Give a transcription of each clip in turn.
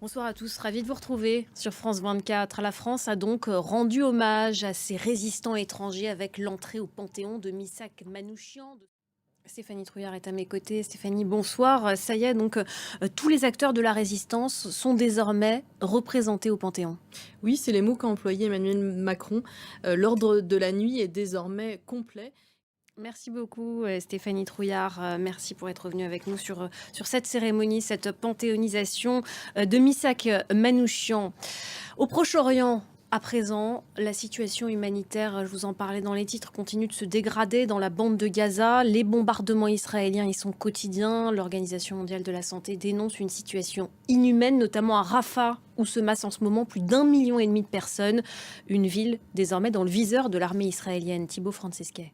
Bonsoir à tous, ravi de vous retrouver sur France 24. La France a donc rendu hommage à ses résistants étrangers avec l'entrée au Panthéon de Missak Manouchian. Stéphanie Trouillard est à mes côtés. Stéphanie, bonsoir. Ça y est, donc tous les acteurs de la résistance sont désormais représentés au Panthéon. Oui, c'est les mots qu'a employé Emmanuel Macron. L'ordre de la nuit est désormais complet. Merci beaucoup Stéphanie Trouillard, merci pour être venue avec nous sur cette cérémonie, cette panthéonisation de Missak Manouchian. Au Proche-Orient, à présent, la situation humanitaire, je vous en parlais dans les titres, continue de se dégrader dans la bande de Gaza. Les bombardements israéliens y sont quotidiens. L'Organisation mondiale de la santé dénonce une situation inhumaine, notamment à Rafah, où se massent en ce moment plus d'1,5 million de personnes. Une ville désormais dans le viseur de l'armée israélienne. Thibaut Francesquet.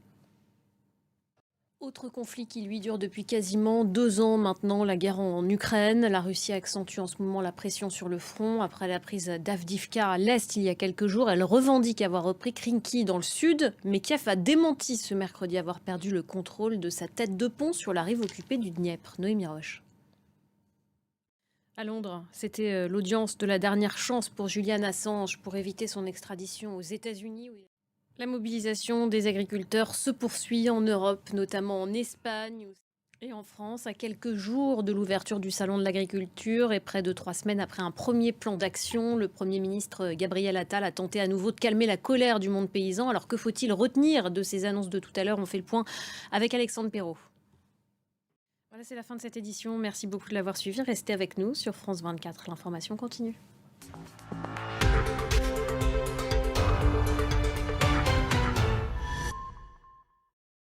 Autre conflit qui lui dure depuis quasiment 2 ans maintenant, la guerre en Ukraine. La Russie accentue en ce moment la pression sur le front. Après la prise d'Avdiivka à l'est il y a quelques jours, elle revendique avoir repris Krinky dans le sud. Mais Kiev a démenti ce mercredi avoir perdu le contrôle de sa tête de pont sur la rive occupée du Dniepr. Noémie Roche. À Londres, c'était l'audience de la dernière chance pour Julian Assange pour éviter son extradition aux États-Unis. La mobilisation des agriculteurs se poursuit en Europe, notamment en Espagne et en France, à quelques jours de l'ouverture du Salon de l'agriculture et près de 3 semaines après un premier plan d'action. Le Premier ministre Gabriel Attal a tenté à nouveau de calmer la colère du monde paysan. Alors que faut-il retenir de ces annonces de tout à l'heure? On fait le point avec Alexandre Perrault. Voilà, c'est la fin de cette édition. Merci beaucoup de l'avoir suivi. Restez avec nous sur France 24. L'information continue.